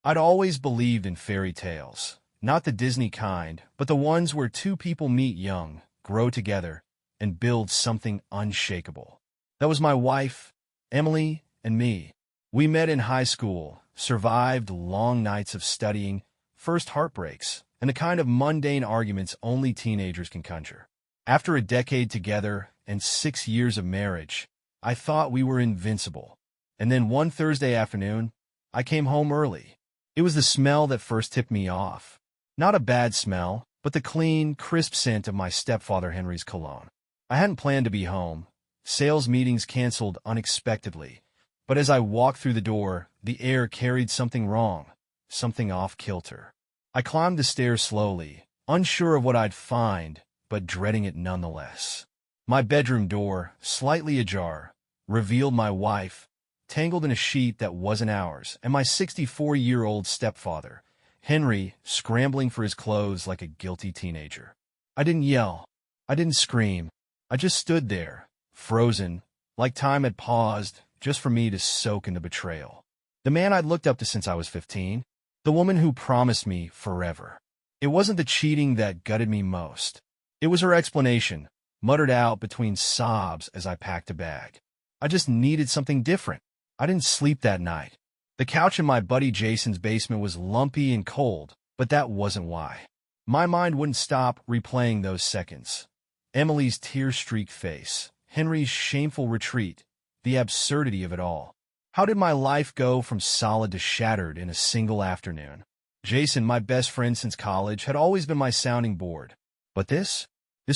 I'd always believed in fairy tales, not the Disney kind, but the ones where two people meet young, grow together, and build something unshakable. That was my wife, Emily, and me. We met in high school, survived long nights of studying, first heartbreaks, and the kind of mundane arguments only teenagers can conjure. After a decade together and 6 years of marriage, I thought we were invincible. And then one Thursday afternoon, I came home early. It was the smell that first tipped me off. Not a bad smell, but the clean, crisp scent of my stepfather Henry's cologne. I hadn't planned to be home. Sales meetings canceled unexpectedly. But as I walked through the door, the air carried something wrong, something off-kilter. I climbed the stairs slowly, unsure of what I'd find, but dreading it nonetheless. My bedroom door, slightly ajar, revealed my wife, tangled in a sheet that wasn't ours, and my 64-year-old stepfather, Henry, scrambling for his clothes like a guilty teenager. I didn't yell. I didn't scream. I just stood there, frozen, like time had paused just for me to soak in the betrayal. The man I'd looked up to since I was 15, the woman who promised me forever. It wasn't the cheating that gutted me most. It was her explanation, muttered out between sobs as I packed a bag. I just needed something different. I didn't sleep that night. The couch in my buddy Jason's basement was lumpy and cold, but that wasn't why. My mind wouldn't stop replaying those seconds. Emily's tear-streaked face, Henry's shameful retreat, the absurdity of it all. How did my life go from solid to shattered in a single afternoon? Jason, my best friend since college, had always been my sounding board. But this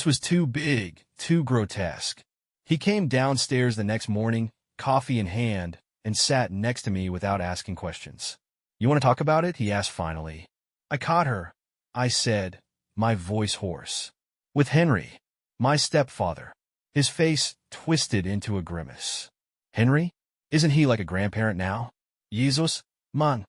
was too big, too grotesque. He came downstairs the next morning, coffee in hand, and sat next to me without asking questions. "You want to talk about it?" he asked finally. "I caught her," I said, my voice hoarse. "With Henry, my stepfather." His face twisted into a grimace. "Henry? Isn't he like a grandparent now?" "Jesus, man."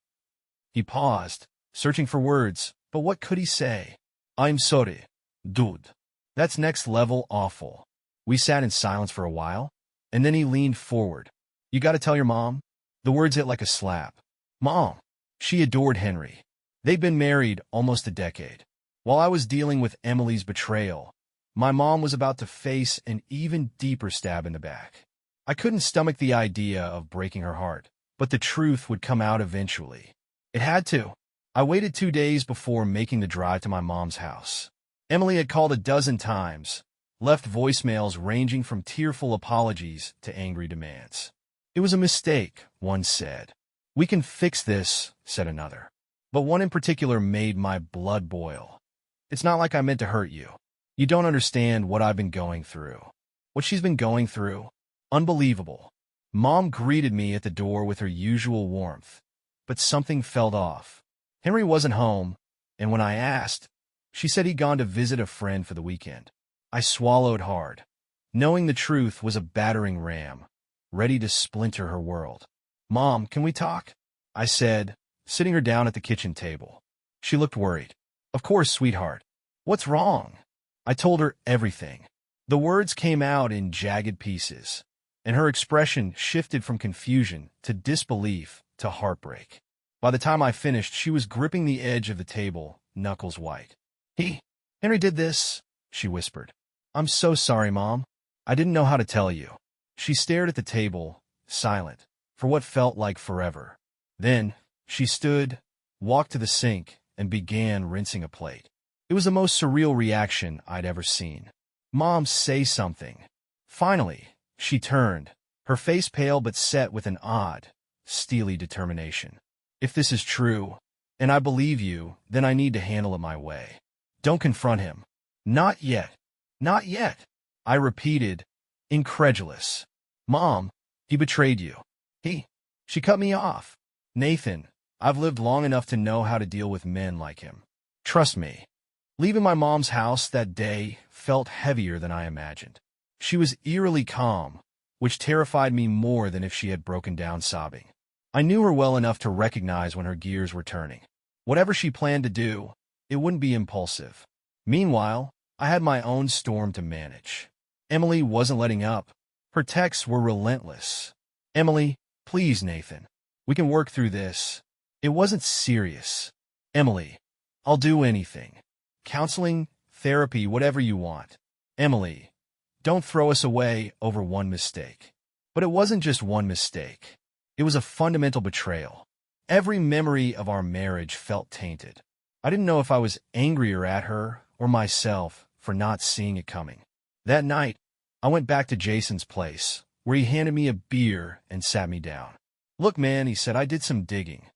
He paused, searching for words, but what could he say? "I'm sorry, dude. That's next level awful." We sat in silence for a while, and then he leaned forward. "You gotta tell your mom." The words hit like a slap. Mom. She adored Henry. They'd been married almost a decade. While I was dealing with Emily's betrayal, my mom was about to face an even deeper stab in the back. I couldn't stomach the idea of breaking her heart, but the truth would come out eventually. It had to. I waited 2 days before making the drive to my mom's house. Emily had called a dozen times, left voicemails ranging from tearful apologies to angry demands. "It was a mistake," one said. "We can fix this," said another. But one in particular made my blood boil. "It's not like I meant to hurt you. You don't understand what I've been going through." What she's been going through? Unbelievable. Mom greeted me at the door with her usual warmth, but something felt off. Henry wasn't home, and when I asked, she said he'd gone to visit a friend for the weekend. I swallowed hard. Knowing the truth was a battering ram, ready to splinter her world. "Mom, can we talk?" I said, sitting her down at the kitchen table. She looked worried. "Of course, sweetheart. What's wrong?" I told her everything. The words came out in jagged pieces, and her expression shifted from confusion to disbelief to heartbreak. By the time I finished, she was gripping the edge of the table, knuckles white. Henry did this," she whispered. "I'm so sorry, Mom. I didn't know how to tell you." She stared at the table, silent, for what felt like forever. Then, she stood, walked to the sink, and began rinsing a plate. It was the most surreal reaction I'd ever seen. "Mom, say something." Finally, she turned, her face pale but set with an odd, steely determination. "If this is true, and I believe you, then I need to handle it my way. Don't confront him." "Not yet. Not yet," I repeated, incredulous. "Mom, he betrayed you. She cut me off. "Nathan, I've lived long enough to know how to deal with men like him. Trust me." Leaving my mom's house that day felt heavier than I imagined. She was eerily calm, which terrified me more than if she had broken down sobbing. I knew her well enough to recognize when her gears were turning. Whatever she planned to do, it wouldn't be impulsive. Meanwhile, I had my own storm to manage. Emily wasn't letting up. Her texts were relentless. "Emily, please, Nathan. We can work through this. It wasn't serious. Emily, I'll do anything. Counseling, therapy, whatever you want. Emily, don't throw us away over one mistake. But it wasn't just one mistake. It was a fundamental betrayal. Every memory of our marriage felt tainted. I didn't know if I was angrier at her or myself for not seeing it coming. That night, I went back to Jason's place, where he handed me a beer and sat me down. Look, man, he said, I did some digging.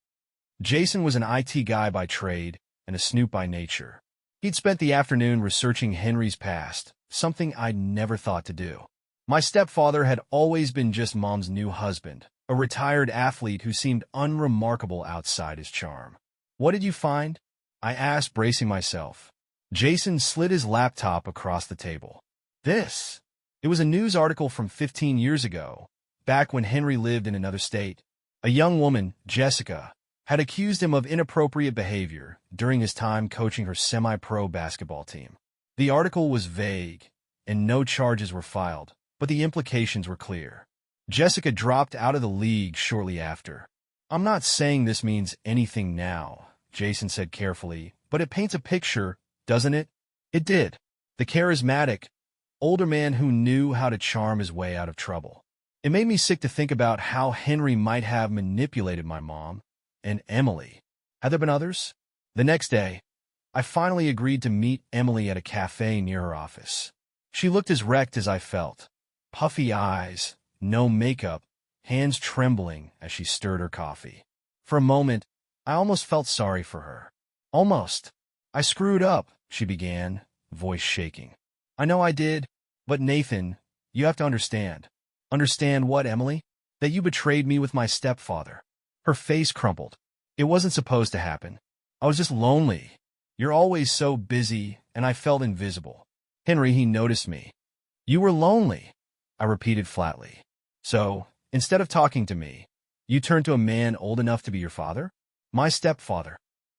Jason was an IT guy by trade and a snoop by nature. He'd spent the afternoon researching Henry's past, something I'd never thought to do. My stepfather had always been just Mom's new husband, a retired athlete who seemed unremarkable outside his charm. What did you find? I asked, bracing myself. Jason slid his laptop across the table. This. It was a news article from 15 years ago, back when Henry lived in another state. A young woman, Jessica, had accused him of inappropriate behavior during his time coaching her semi-pro basketball team. The article was vague, and no charges were filed, but the implications were clear. Jessica dropped out of the league shortly after. I'm not saying this means anything now, Jason said carefully, but it paints a picture, doesn't it? It did. The charismatic, older man who knew how to charm his way out of trouble. It made me sick to think about how Henry might have manipulated my mom and Emily. Had there been others? The next day, I finally agreed to meet Emily at a cafe near her office. She looked as wrecked as I felt. Puffy eyes, no makeup, hands trembling as she stirred her coffee. For a moment, I almost felt sorry for her. Almost. I screwed up, she began, voice shaking. I know I did, but Nathan, you have to understand. Understand what, Emily? That you betrayed me with my stepfather. Her face crumpled. It wasn't supposed to happen. I was just lonely. You're always so busy, and I felt invisible. Henry, he noticed me. You were lonely, I repeated flatly. So, instead of talking to me, you turned to a man old enough to be your father? My stepfather.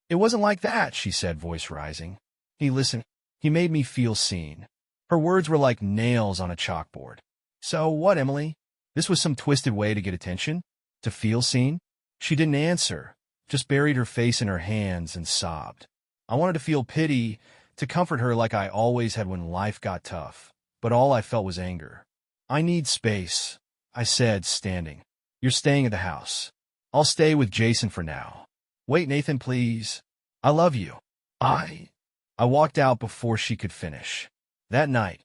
It wasn't like that, she said, voice rising. He listened. He made me feel seen. Her words were like nails on a chalkboard. So what, Emily? This was some twisted way to get attention? To feel seen? She didn't answer, just buried her face in her hands and sobbed. I wanted to feel pity, to comfort her like I always had when life got tough, but all I felt was anger. I need space, I said, standing. You're staying at the house. I'll stay with Jason for now. Wait, Nathan, please. I love you. I walked out before she could finish. That night,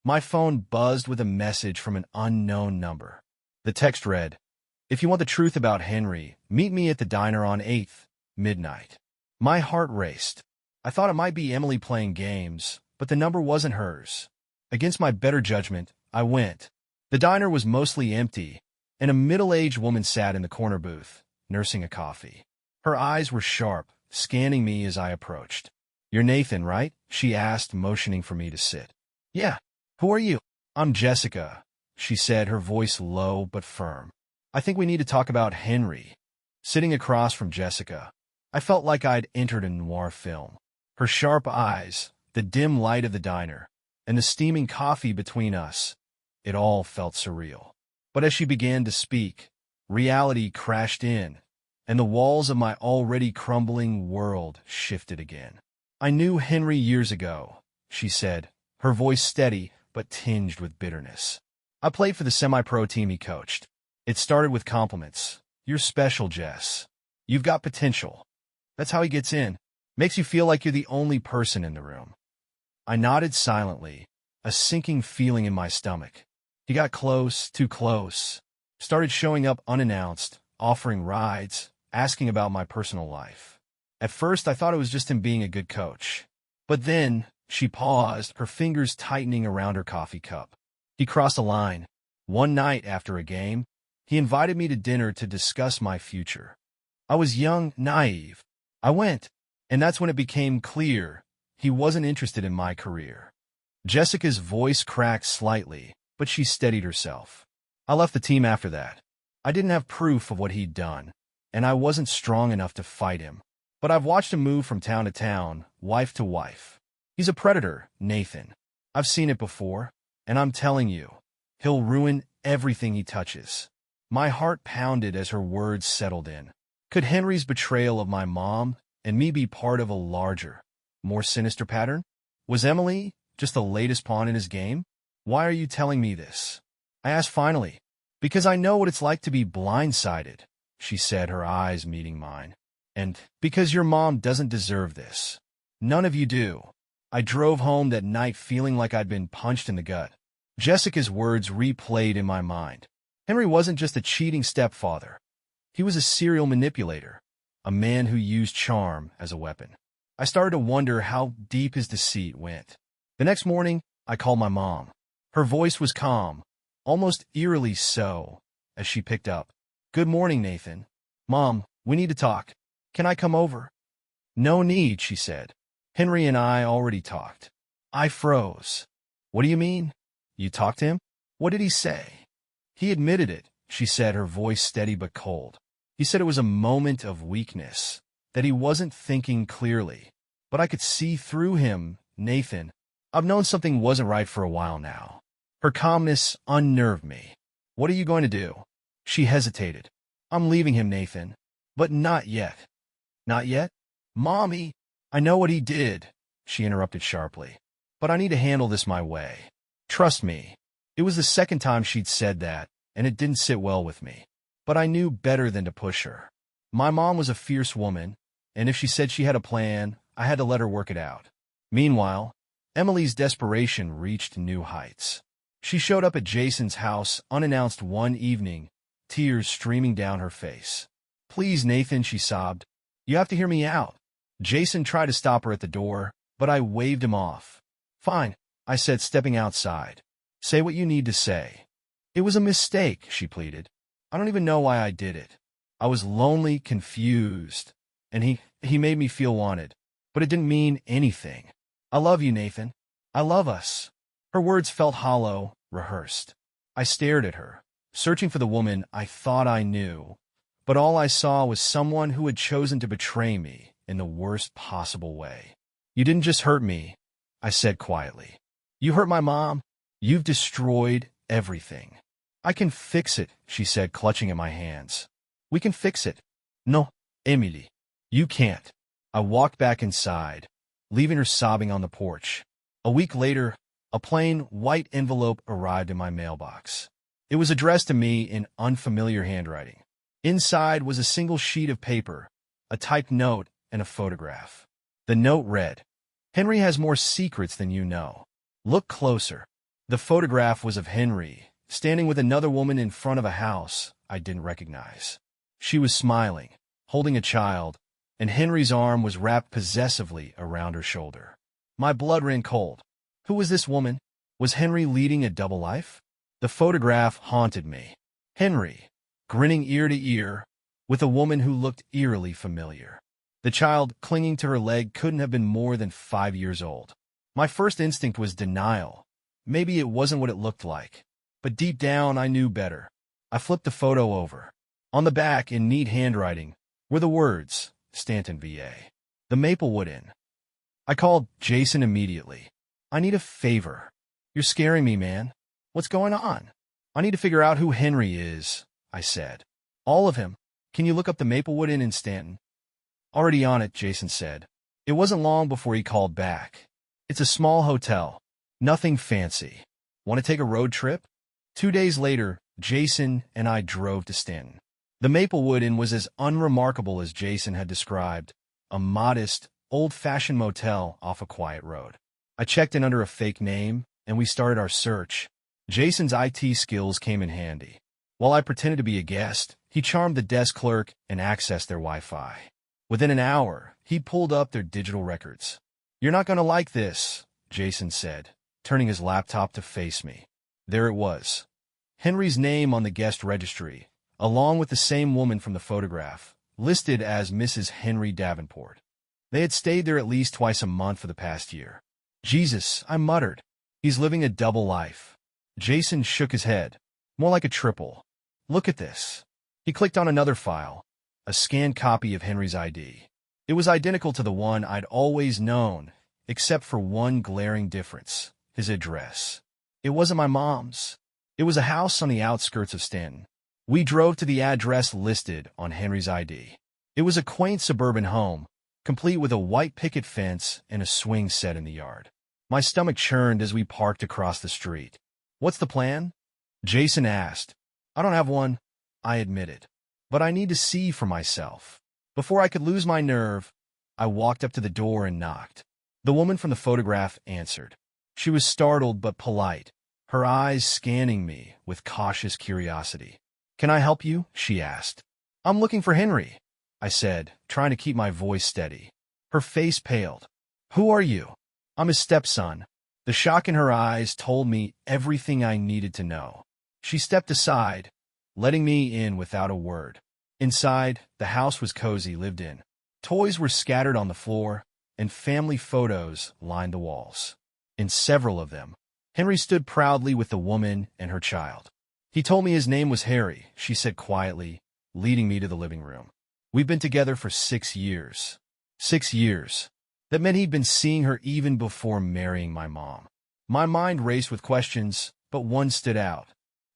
my phone buzzed with a message from an unknown number. The text read, If you want the truth about Henry, meet me at the diner on 8th, midnight. My heart raced. I thought it might be Emily playing games, but the number wasn't hers. Against my better judgment, I went. The diner was mostly empty, and a middle-aged woman sat in the corner booth, nursing a coffee. Her eyes were sharp, scanning me as I approached. You're Nathan, right? She asked, motioning for me to sit. Yeah. Who are you? I'm Jessica, she said, her voice low but firm. I think we need to talk about Henry. Sitting across from Jessica, I felt like I'd entered a noir film. Her sharp eyes, the dim light of the diner, and the steaming coffee between us, it all felt surreal. But as she began to speak, reality crashed in, and the walls of my already crumbling world shifted again. I knew Henry years ago, she said, her voice steady but tinged with bitterness. I played for the semi-pro team he coached. It started with compliments. You're special, Jess. You've got potential. That's how he gets in. Makes you feel like you're the only person in the room. I nodded silently, a sinking feeling in my stomach. He got close, too close. Started showing up unannounced, offering rides, asking about my personal life. At first, I thought it was just him being a good coach. But then, she paused, her fingers tightening around her coffee cup. He crossed a line. One night after a game, he invited me to dinner to discuss my future. I was young, naive. I went, and that's when it became clear he wasn't interested in my career. Jessica's voice cracked slightly, but she steadied herself. I left the team after that. I didn't have proof of what he'd done, and I wasn't strong enough to fight him. But I've watched him move from town to town, wife to wife. He's a predator, Nathan. I've seen it before, and I'm telling you, he'll ruin everything he touches. My heart pounded as her words settled in. Could Henry's betrayal of my mom and me be part of a larger, more sinister pattern? Was Emily just the latest pawn in his game? Why are you telling me this? I asked finally. Because I know what it's like to be blindsided, she said, her eyes meeting mine. And because your mom doesn't deserve this. None of you do. I drove home that night feeling like I'd been punched in the gut. Jessica's words replayed in my mind. Henry wasn't just a cheating stepfather. He was a serial manipulator, a man who used charm as a weapon. I started to wonder how deep his deceit went. The next morning, I called my mom. Her voice was calm, almost eerily so, as she picked up. Good morning, Nathan. Mom, we need to talk. Can I come over? No need, she said. Henry and I already talked. I froze. What do you mean? You talked to him? What did he say? He admitted it, she said, her voice steady but cold. He said it was a moment of weakness, that he wasn't thinking clearly. But I could see through him, Nathan. I've known something wasn't right for a while now. Her calmness unnerved me. What are you going to do? She hesitated. I'm leaving him, Nathan. But not yet. Not yet? Mommy, I know what he did, she interrupted sharply. But I need to handle this my way. Trust me. It was the second time she'd said that, and it didn't sit well with me. But I knew better than to push her. My mom was a fierce woman, and if she said she had a plan, I had to let her work it out. Meanwhile, Emily's desperation reached new heights. She showed up at Jason's house unannounced one evening, tears streaming down her face. Please, Nathan, she sobbed. You have to hear me out. Jason tried to stop her at the door, but I waved him off. Fine, I said, stepping outside. Say what you need to say. It was a mistake, she pleaded. I don't even know why I did it. I was lonely, confused, and he made me feel wanted. But it didn't mean anything. I love you, Nathan. I love us. Her words felt hollow, rehearsed. I stared at her, searching for the woman I thought I knew, but all I saw was someone who had chosen to betray me in the worst possible way. You didn't just hurt me, I said quietly. You hurt my mom. You've destroyed everything. I can fix it, she said, clutching at my hands. We can fix it. No, Emily, you can't. I walked back inside, leaving her sobbing on the porch. A week later, a plain white envelope arrived in my mailbox. It was addressed to me in unfamiliar handwriting. Inside was a single sheet of paper, a typed note, and a photograph. The note read, Henry has more secrets than you know. Look closer. The photograph was of Henry, standing with another woman in front of a house I didn't recognize. She was smiling, holding a child, and Henry's arm was wrapped possessively around her shoulder. My blood ran cold. Who was this woman? Was Henry leading a double life? The photograph haunted me. Henry, grinning ear to ear, with a woman who looked eerily familiar. The child clinging to her leg couldn't have been more than 5 years old. My first instinct was denial. Maybe it wasn't what it looked like. But deep down, I knew better. I flipped the photo over. On the back, in neat handwriting, were the words, Stanton, VA. The Maplewood Inn. I called Jason immediately. I need a favor. You're scaring me, man. What's going on? I need to figure out who Henry is, I said. All of him. Can you look up the Maplewood Inn in Stanton? Already on it, Jason said. It wasn't long before he called back. It's a small hotel. Nothing fancy. Want to take a road trip? 2 days later, Jason and I drove to Stanton. The Maplewood Inn was as unremarkable as Jason had described, a modest, old-fashioned motel off a quiet road. I checked in under a fake name, and we started our search. Jason's IT skills came in handy. While I pretended to be a guest, he charmed the desk clerk and accessed their Wi-Fi. Within an hour, he pulled up their digital records. You're not going to like this, Jason said, turning his laptop to face me. There it was. Henry's name on the guest registry, along with the same woman from the photograph, listed as Mrs. Henry Davenport. They had stayed there at least twice a month for the past year. Jesus, I muttered. He's living a double life. Jason shook his head. More like a triple. Look at this. He clicked on another file, a scanned copy of Henry's ID. It was identical to the one I'd always known, except for one glaring difference, his address. It wasn't my mom's. It was a house on the outskirts of Stanton. We drove to the address listed on Henry's ID. It was a quaint suburban home, complete with a white picket fence and a swing set in the yard. My stomach churned as we parked across the street. "What's the plan?" Jason asked. "I don't have one," I admitted. "But I need to see for myself." Before I could lose my nerve, I walked up to the door and knocked. The woman from the photograph answered. She was startled but polite, her eyes scanning me with cautious curiosity. "Can I help you?" she asked. "I'm looking for Henry," I said, trying to keep my voice steady. Her face paled. "Who are you?" "I'm his stepson." The shock in her eyes told me everything I needed to know. She stepped aside, letting me in without a word. Inside, the house was cozy, lived in. Toys were scattered on the floor, and family photos lined the walls. In several of them, Henry stood proudly with the woman and her child. "He told me his name was Harry," she said quietly, leading me to the living room. "We've been together for 6 years." 6 years. That meant he'd been seeing her even before marrying my mom. My mind raced with questions, but one stood out.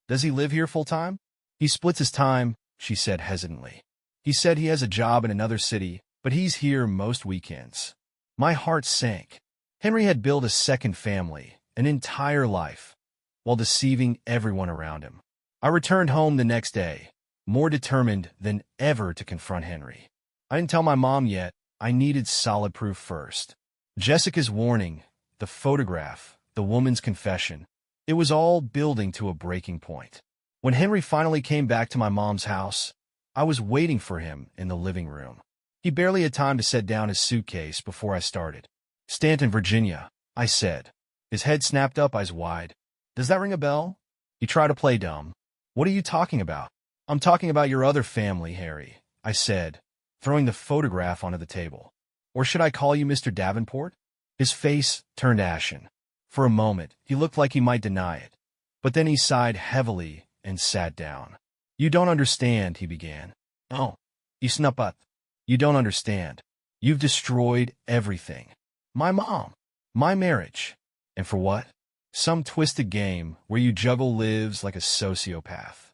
"Does he live here full-time?" "He splits his time," she said hesitantly. "He said he has a job in another city, but he's here most weekends." My heart sank. Henry had built a second family, an entire life, while deceiving everyone around him. I returned home the next day, more determined than ever to confront Henry. I didn't tell my mom yet. I needed solid proof first. Jessica's warning, the photograph, the woman's confession. It was all building to a breaking point. When Henry finally came back to my mom's house, I was waiting for him in the living room. He barely had time to set down his suitcase before I started. "Stanton, Virginia," I said. His head snapped up, eyes wide. "Does that ring a bell?" He tried to play dumb. "What are you talking about?" "I'm talking about your other family, Harry," I said, throwing the photograph onto the table. "Or should I call you Mr. Davenport?" His face turned ashen. For a moment, he looked like he might deny it. But then he sighed heavily and sat down. "You don't understand," he began. "Oh, you snuck up. You don't understand. You've destroyed everything. My mom, my marriage. And for what? Some twisted game where you juggle lives like a sociopath."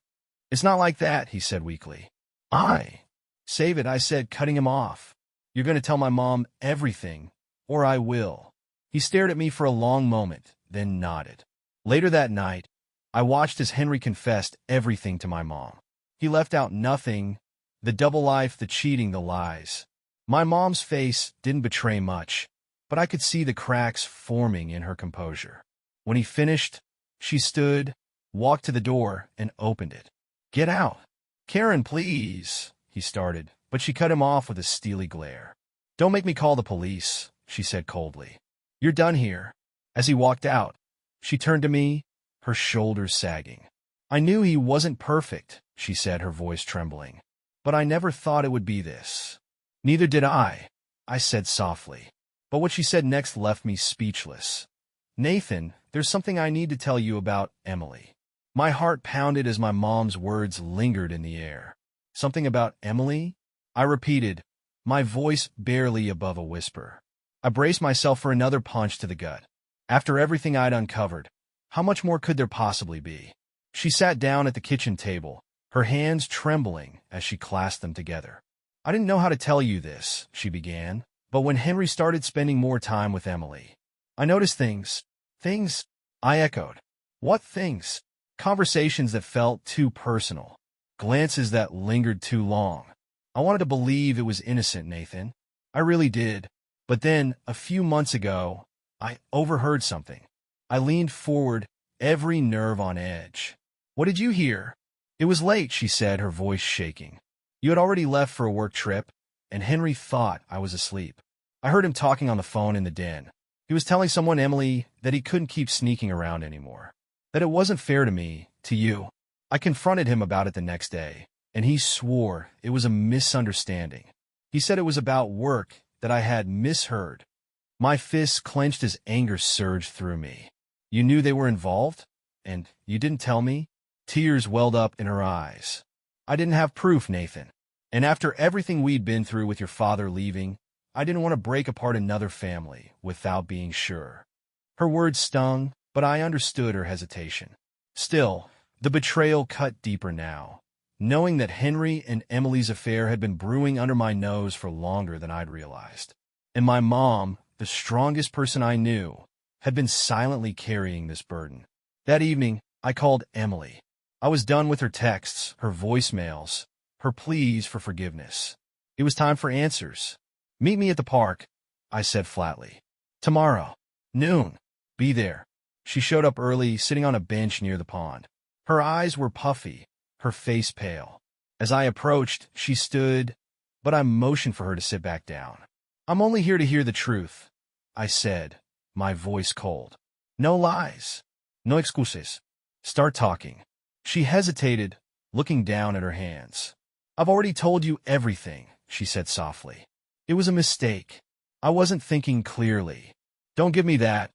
"It's not like that," he said weakly. "Save it," I said, cutting him off. "You're going to tell my mom everything, or I will." He stared at me for a long moment, then nodded. Later that night, I watched as Henry confessed everything to my mom. He left out nothing: the double life, the cheating, the lies. My mom's face didn't betray much, but I could see the cracks forming in her composure. When he finished, she stood, walked to the door, and opened it. "Get out." "Karen, please," he started, but she cut him off with a steely glare. "Don't make me call the police," she said coldly. "You're done here." As he walked out, she turned to me, her shoulders sagging. "I knew he wasn't perfect," she said, her voice trembling. "But I never thought it would be this." "Neither did I said softly. But what she said next left me speechless. "Nathan, there's something I need to tell you about Emily." My heart pounded as my mom's words lingered in the air. "Something about Emily?" I repeated, my voice barely above a whisper. I braced myself for another punch to the gut. After everything I'd uncovered, how much more could there possibly be? She sat down at the kitchen table, her hands trembling as she clasped them together. "I didn't know how to tell you this," she began, "but when Henry started spending more time with Emily, I noticed things." "Things?" I echoed. "What things?" "Conversations that felt too personal. Glances that lingered too long. I wanted to believe it was innocent, Nathan. I really did. But then, a few months ago, I overheard something." I leaned forward, every nerve on edge. "What did you hear?" "It was late," she said, her voice shaking. "You had already left for a work trip, and Henry thought I was asleep. I heard him talking on the phone in the den. He was telling someone, Emily, that he couldn't keep sneaking around anymore. That it wasn't fair to me, to you. I confronted him about it the next day, and he swore it was a misunderstanding. He said it was about work, that I had misheard." My fists clenched as anger surged through me. "You knew they were involved? And you didn't tell me?" Tears welled up in her eyes. "I didn't have proof, Nathan. And after everything we'd been through with your father leaving, I didn't want to break apart another family without being sure." Her words stung, but I understood her hesitation. Still, the betrayal cut deeper now. knowing that Henry and Emily's affair had been brewing under my nose for longer than I'd realized. And my mom, the strongest person I knew, had been silently carrying this burden. That evening, I called Emily. I was done with her texts, her voicemails, her pleas for forgiveness. It was time for answers. "Meet me at the park," I said flatly. "Tomorrow, noon. Be there." She showed up early, sitting on a bench near the pond. Her eyes were puffy, her face pale. As I approached, she stood, but I motioned for her to sit back down. "I'm only here to hear the truth," I said, my voice cold. "No lies. No excuses. Start talking." She hesitated, looking down at her hands. "I've already told you everything," she said softly. "It was a mistake. I wasn't thinking clearly." "Don't give me that,"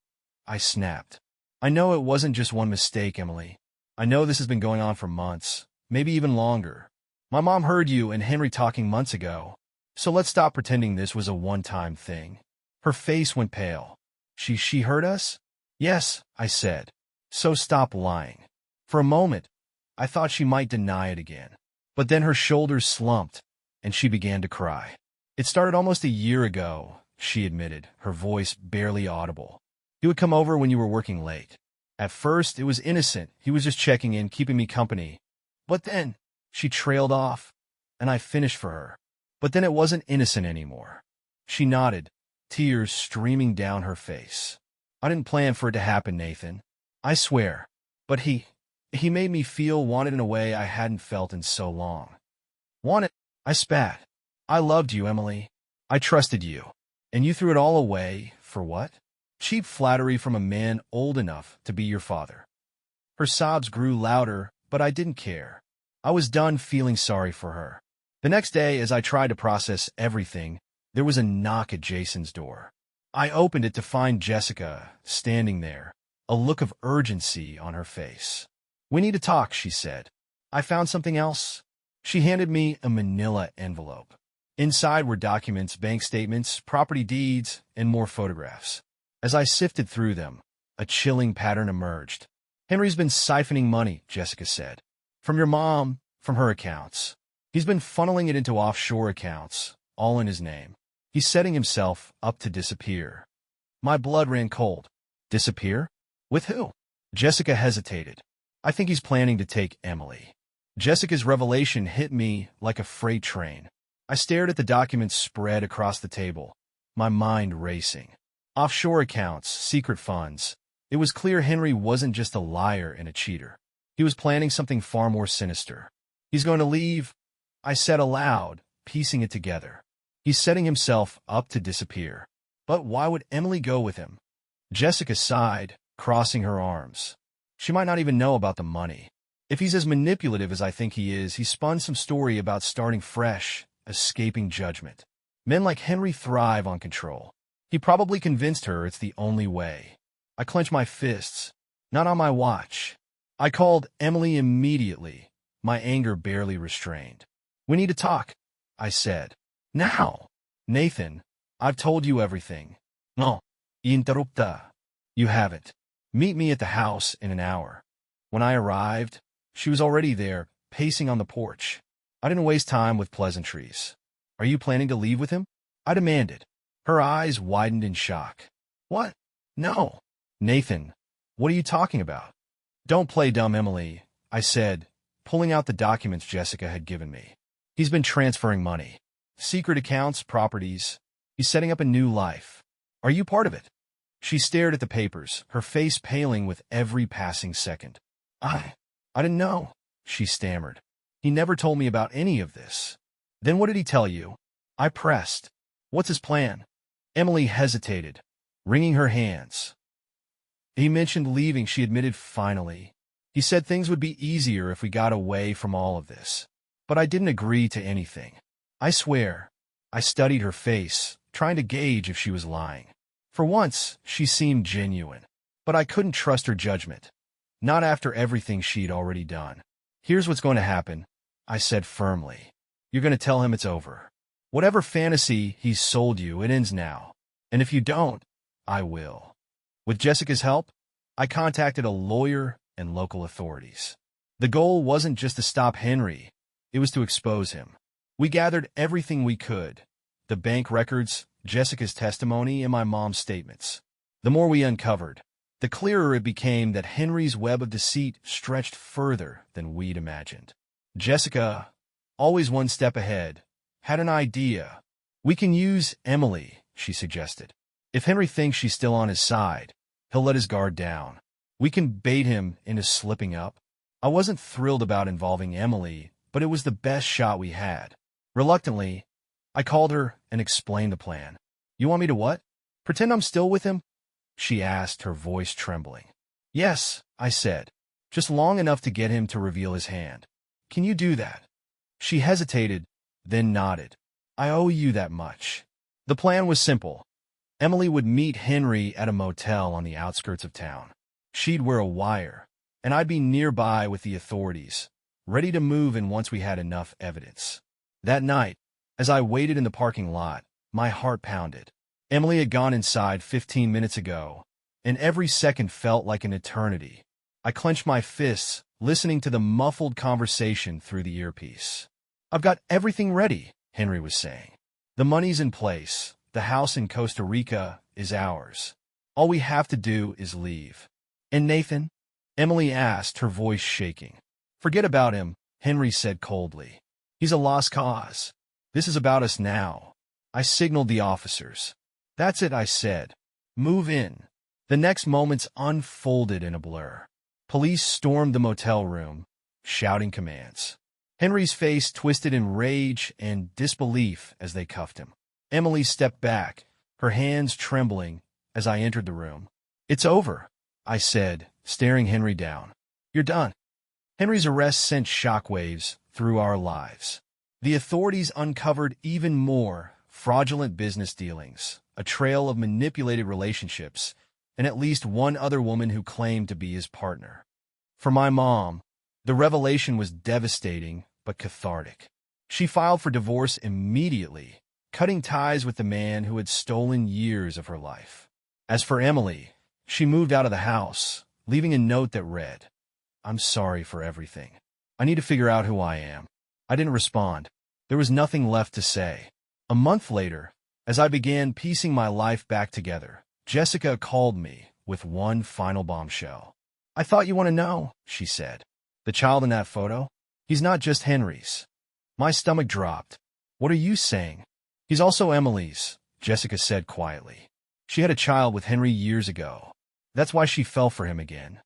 I snapped. "I know it wasn't just one mistake, Emily. I know this has been going on for months, maybe even longer. My mom heard you and Henry talking months ago, so let's stop pretending this was a one-time thing." Her face went pale. She heard us?" "Yes," I said. "So stop lying." For a moment, I thought she might deny it again. But then her shoulders slumped, and she began to cry. "It started almost a year ago," she admitted, her voice barely audible. "He would come over when you were working late. At first, it was innocent. He was just checking in, keeping me company. But then," she trailed off, and I finished for her. "But then it wasn't innocent anymore." She nodded, tears streaming down her face. "I didn't plan for it to happen, Nathan. I swear. But he made me feel wanted in a way I hadn't felt in so long." "Wanted?" I spat. "I loved you, Emily. I trusted you. And you threw it all away, for what? Cheap flattery from a man old enough to be your father." Her sobs grew louder, but I didn't care. I was done feeling sorry for her. The next day, as I tried to process everything, there was a knock at Jason's door. I opened it to find Jessica standing there, a look of urgency on her face. "We need to talk," she said. "I found something else." She handed me a manila envelope. Inside were documents, bank statements, property deeds, and more photographs. As I sifted through them, a chilling pattern emerged. "Henry's been siphoning money," Jessica said. "From your mom, from her accounts. He's been funneling it into offshore accounts, all in his name. He's setting himself up to disappear." My blood ran cold. "Disappear? With who?" Jessica hesitated. "I think he's planning to take Emily." Jessica's revelation hit me like a freight train. I stared at the documents spread across the table, my mind racing. Offshore accounts, secret funds. It was clear Henry wasn't just a liar and a cheater. He was planning something far more sinister. "He's going to leave," I said aloud, piecing it together. "He's setting himself up to disappear." "But why would Emily go with him?" Jessica sighed, crossing her arms. "She might not even know about the money. If he's as manipulative as I think he spun some story about starting fresh, escaping judgment. Men like Henry thrive on control. He probably convinced her it's the only way." I clenched my fists. "Not on my watch." I called Emily immediately, my anger barely restrained. "We need to talk," I said. "Now." "Nathan, I've told you everything." "No, interrupta. You haven't. Meet me at the house in an hour." When I arrived, she was already there, pacing on the porch. I didn't waste time with pleasantries. "Are you planning to leave with him?" I demanded. Her eyes widened in shock. "What? No." "Nathan, what are you talking about?" "Don't play dumb, Emily," I said, pulling out the documents Jessica had given me. "He's been transferring money. Secret accounts, properties. He's setting up a new life. Are you part of it?" She stared at the papers, her face paling with every passing second. I didn't know," she stammered. "He never told me about any of this." "Then what did he tell you?" I pressed. "What's his plan?" Emily hesitated, wringing her hands. "He mentioned leaving," she admitted finally. "He said things would be easier if we got away from all of this. But I didn't agree to anything." I swear, I studied her face, trying to gauge if she was lying. For once, she seemed genuine. But I couldn't trust her judgment. Not after everything she'd already done. "Here's what's going to happen," I said firmly. "You're going to tell him it's over. Whatever fantasy he's sold you, it ends now. And if you don't, I will." With Jessica's help, I contacted a lawyer and local authorities. The goal wasn't just to stop Henry, It was to expose him. We gathered everything we could: the bank records, Jessica's testimony, and my mom's statements. The more we uncovered, the clearer it became that Henry's web of deceit stretched further than we'd imagined. Jessica, always one step ahead, had an idea. "We can use Emily," she suggested. "If Henry thinks she's still on his side, he'll let his guard down. We can bait him into slipping up." I wasn't thrilled about involving Emily, but it was the best shot we had. Reluctantly, I called her and explained the plan. "You want me to what? Pretend I'm still with him?" she asked, her voice trembling. "Yes," I said, "just long enough to get him to reveal his hand. Can you do that?" She hesitated, then nodded. "I owe you that much." The plan was simple. Emily would meet Henry at a motel on the outskirts of town. She'd wear a wire, and I'd be nearby with the authorities, ready to move in once we had enough evidence. That night, as I waited in the parking lot, my heart pounded. Emily had gone inside 15 minutes ago, and every second felt like an eternity. I clenched my fists, listening to the muffled conversation through the earpiece. "I've got everything ready," Henry was saying. "The money's in place. The house in Costa Rica is ours. All we have to do is leave." "And Nathan?" Emily asked, her voice shaking. "Forget about him," Henry said coldly. "He's a lost cause. This is about us now." I signaled the officers. "That's it," I said. "Move in." The next moments unfolded in a blur. Police stormed the motel room, shouting commands. Henry's face twisted in rage and disbelief as they cuffed him. Emily stepped back, her hands trembling, as I entered the room. "It's over," I said, staring Henry down. "You're done." Henry's arrest sent shockwaves through our lives. The authorities uncovered even more fraudulent business dealings, a trail of manipulated relationships, and at least one other woman who claimed to be his partner. For my mom, the revelation was devastating but cathartic. She filed for divorce immediately, cutting ties with the man who had stolen years of her life. As for Emily, she moved out of the house, leaving a note that read, "I'm sorry for everything. I need to figure out who I am." I didn't respond. There was nothing left to say. A month later, as I began piecing my life back together, Jessica called me with one final bombshell. "I thought you want to know," she said. "The child in that photo? He's not just Henry's." My stomach dropped. "What are you saying?" "He's also Emily's," Jessica said quietly. "She had a child with Henry years ago. That's why she fell for him again."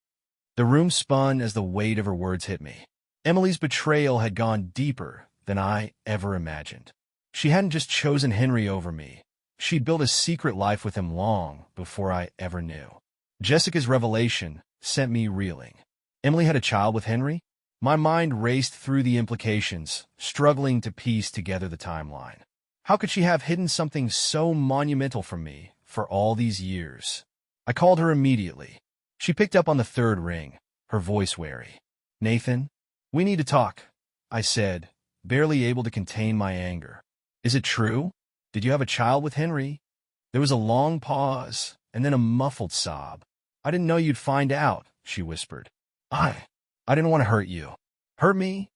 The room spun as the weight of her words hit me. Emily's betrayal had gone deeper than I ever imagined. She hadn't just chosen Henry over me. She'd built a secret life with him long before I ever knew. Jessica's revelation sent me reeling. Emily had a child with Henry? My mind raced through the implications, struggling to piece together the timeline. How could she have hidden something so monumental from me for all these years? I called her immediately. She picked up on the third ring, her voice wary. "Nathan, we need to talk," I said, barely able to contain my anger. "Is it true? Did you have a child with Henry?" There was a long pause, and then a muffled sob. "I didn't know you'd find out," she whispered. I didn't want to hurt you." "Hurt me?"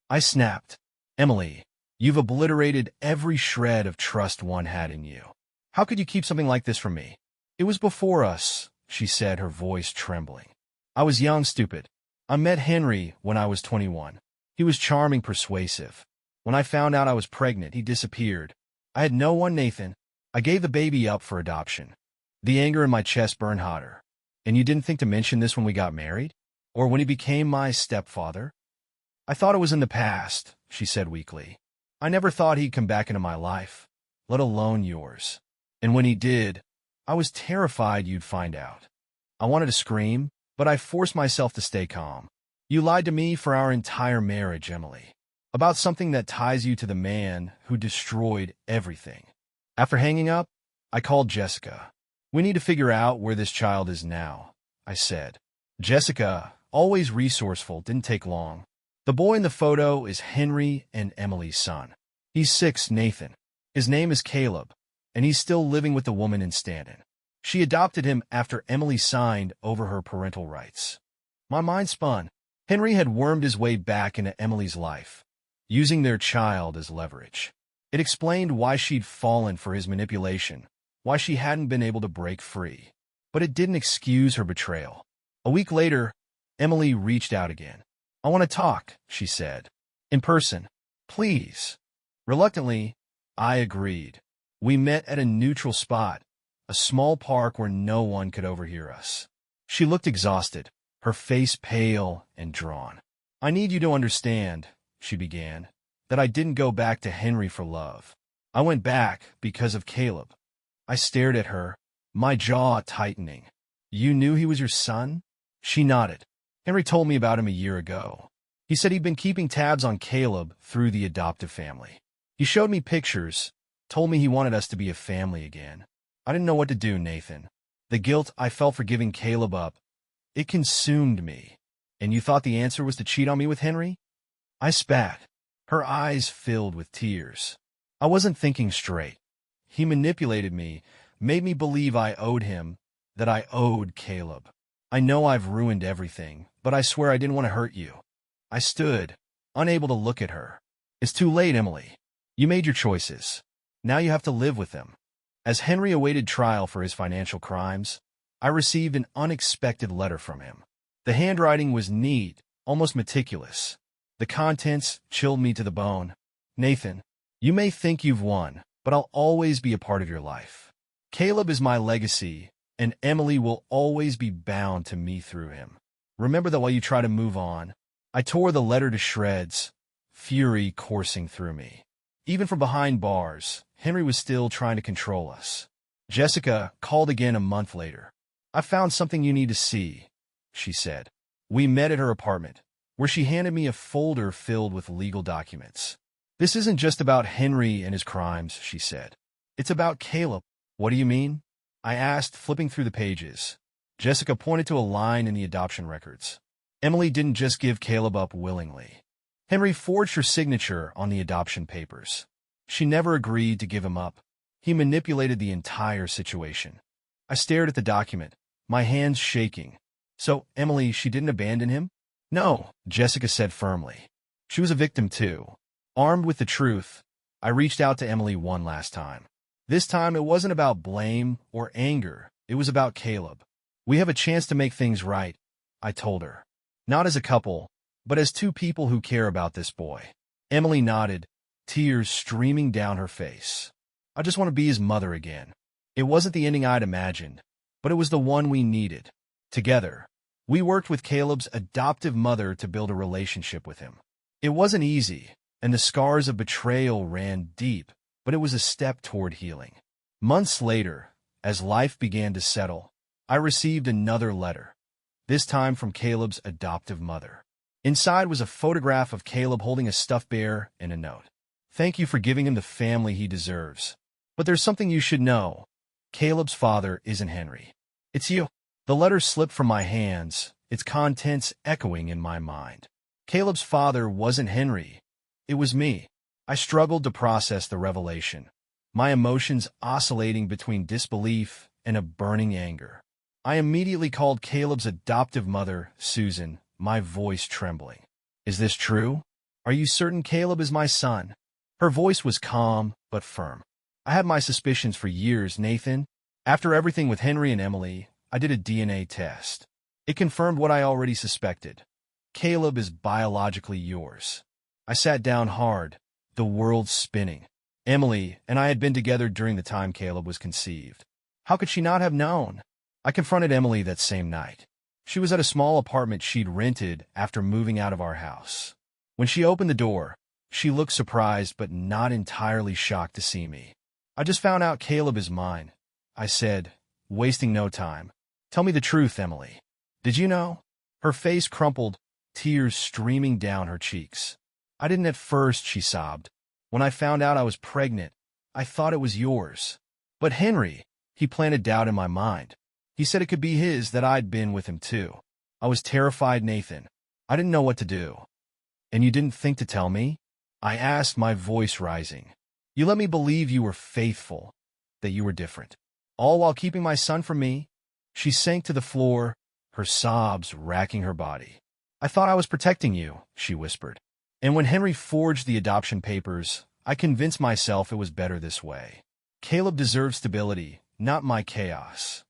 I snapped. "Emily, you've obliterated every shred of trust one had in you. How could you keep something like this from me?" "It was before us," she said, her voice trembling. "I was young, stupid. I met Henry when I was 21. He was charming, persuasive. When I found out I was pregnant, he disappeared. I had no one, Nathan. I gave the baby up for adoption." The anger in my chest burned hotter. "And you didn't think to mention this when we got married? Or when he became my stepfather?" "I thought it was in the past," she said weakly. "I never thought he'd come back into my life, let alone yours. And when he did, I was terrified you'd find out." I wanted to scream, but I forced myself to stay calm. "You lied to me for our entire marriage, Emily. About something that ties you to the man who destroyed everything." After hanging up, I called Jessica. "We need to figure out where this child is now," I said. Jessica, always resourceful, didn't take long. "The boy in the photo is Henry and Emily's son. He's 6, Nathan. His name is Caleb, and he's still living with the woman in Stanton. She adopted him after Emily signed over her parental rights." My mind spun. Henry had wormed his way back into Emily's life. using their child as leverage. It explained why she'd fallen for his manipulation, why she hadn't been able to break free. But it didn't excuse her betrayal. A week later, Emily reached out again. "I want to talk," she said. "In person. Please." Reluctantly, I agreed. We met at a neutral spot, a small park where no one could overhear us. She looked exhausted, her face pale and drawn. "I need you to understand," she began, "that I didn't go back to Henry for love. I went back because of Caleb." I stared at her, my jaw tightening. "You knew he was your son?" She nodded. "Henry told me about him a year ago. He said he'd been keeping tabs on Caleb through the adoptive family. He showed me pictures, told me he wanted us to be a family again. I didn't know what to do, Nathan. The guilt I felt for giving Caleb up, it consumed me. And you thought the answer was to cheat on me with Henry?" I spat. Her eyes filled with tears. "I wasn't thinking straight. He manipulated me, made me believe I owed him, that I owed Caleb. I know I've ruined everything, but I swear I didn't want to hurt you." I stood, unable to look at her. "It's too late, Emily. You made your choices. Now you have to live with them." As Henry awaited trial for his financial crimes, I received an unexpected letter from him. The handwriting was neat, almost meticulous. The contents chilled me to the bone. "Nathan, you may think you've won, but I'll always be a part of your life. Caleb is my legacy, and Emily will always be bound to me through him. Remember that while you try to move on." I tore the letter to shreds, fury coursing through me. Even from behind bars, Henry was still trying to control us. Jessica called again a month later. "I found something you need to see," she said. We met at her apartment, where she handed me a folder filled with legal documents. "This isn't just about Henry and his crimes," she said. "It's about Caleb." "What do you mean?" I asked, flipping through the pages. Jessica pointed to a line in the adoption records. "Emily didn't just give Caleb up willingly. Henry forged her signature on the adoption papers. She never agreed to give him up. He manipulated the entire situation." I stared at the document, my hands shaking. "So, Emily, she didn't abandon him?" "No," Jessica said firmly. "She was a victim too." Armed with the truth, I reached out to Emily one last time. This time it wasn't about blame or anger. It was about Caleb. "We have a chance to make things right," I told her. "Not as a couple, but as two people who care about this boy." Emily nodded, tears streaming down her face. "I just want to be his mother again." It wasn't the ending I'd imagined, but it was the one we needed. Together, we worked with Caleb's adoptive mother to build a relationship with him. It wasn't easy, and the scars of betrayal ran deep, but it was a step toward healing. Months later, as life began to settle, I received another letter, this time from Caleb's adoptive mother. Inside was a photograph of Caleb holding a stuffed bear and a note. "Thank you for giving him the family he deserves. But there's something you should know. Caleb's father isn't Henry. It's you." The letter slipped from my hands, its contents echoing in my mind. Caleb's father wasn't Henry. It was me. I struggled to process the revelation, my emotions oscillating between disbelief and a burning anger. I immediately called Caleb's adoptive mother, Susan, my voice trembling. "Is this true? Are you certain Caleb is my son?" Her voice was calm but firm. "I had my suspicions for years, Nathan. After everything with Henry and Emily, I did a DNA test. It confirmed what I already suspected. Caleb is biologically yours." I sat down hard, the world spinning. Emily and I had been together during the time Caleb was conceived. How could she not have known? I confronted Emily that same night. She was at a small apartment she'd rented after moving out of our house. When she opened the door, she looked surprised but not entirely shocked to see me. "I just found out Caleb is mine," I said, wasting no time. "Tell me the truth, Emily. Did you know?" Her face crumpled, tears streaming down her cheeks. "I didn't at first," she sobbed. "When I found out I was pregnant, I thought it was yours. But Henry, he planted doubt in my mind. He said it could be his, that I'd been with him too. I was terrified, Nathan. I didn't know what to do." "And you didn't think to tell me?" I asked, my voice rising. "You let me believe you were faithful, that you were different. All while keeping my son from me?" She sank to the floor, her sobs racking her body. "I thought I was protecting you," she whispered. And when Henry forged the adoption papers, I convinced myself it was better this way. Caleb deserved stability, not my chaos.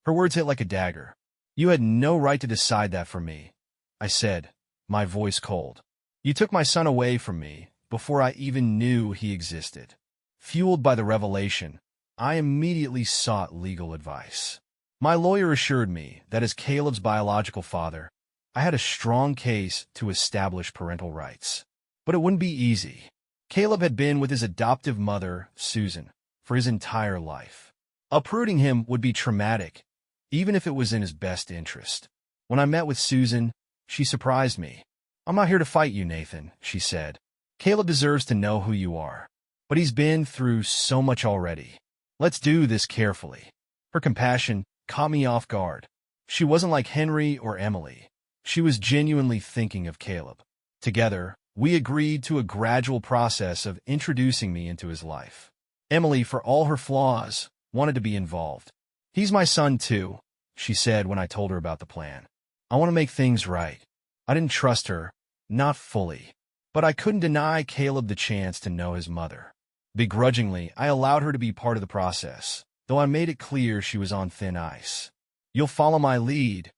Her words hit like a dagger. You had no right to decide that for me, I said, my voice cold. You took my son away from me before I even knew he existed. Fueled by the revelation, I immediately sought legal advice. My lawyer assured me that as Caleb's biological father, I had a strong case to establish parental rights. But it wouldn't be easy. Caleb had been with his adoptive mother, Susan, for his entire life. Uprooting him would be traumatic, even if it was in his best interest. When I met with Susan, she surprised me. I'm not here to fight you, Nathan, she said. Caleb deserves to know who you are. But he's been through so much already. Let's do this carefully. Her compassion caught me off guard. She wasn't like Henry or Emily. She was genuinely thinking of Caleb. Together, we agreed to a gradual process of introducing me into his life. Emily, for all her flaws, wanted to be involved. He's my son too, she said when I told her about the plan. I want to make things right. I didn't trust her, not fully. But I couldn't deny Caleb the chance to know his mother. Begrudgingly, I allowed her to be part of the process, though I made it clear she was on thin ice. You'll follow my lead,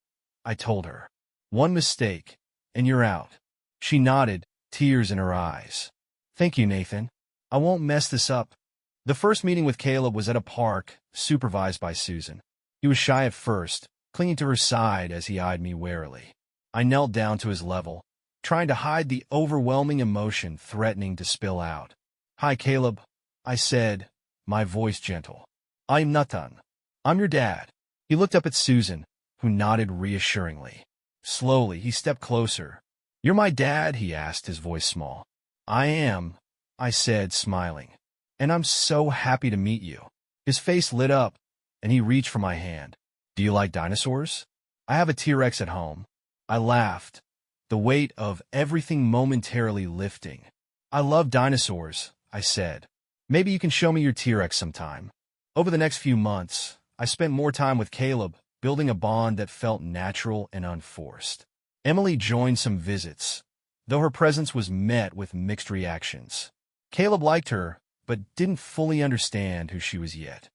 I told her. One mistake, and you're out. She nodded, tears in her eyes. Thank you, Nathan. I won't mess this up. The first meeting with Caleb was at a park, supervised by Susan. He was shy at first, clinging to her side as he eyed me warily. I knelt down to his level, trying to hide the overwhelming emotion threatening to spill out. Hi, Caleb, I said, my voice gentle. I'm Nathan. I'm your dad. He looked up at Susan, who nodded reassuringly. Slowly, he stepped closer. You're my dad, he asked, his voice small. I am, I said, smiling. And I'm so happy to meet you. His face lit up, and he reached for my hand. Do you like dinosaurs? I have a T-Rex at home. I laughed, the weight of everything momentarily lifting. I love dinosaurs, I said. Maybe you can show me your T-Rex sometime. Over the next few months, I spent more time with Caleb, building a bond that felt natural and unforced. Emily joined some visits, though her presence was met with mixed reactions. Caleb liked her, but didn't fully understand who she was yet.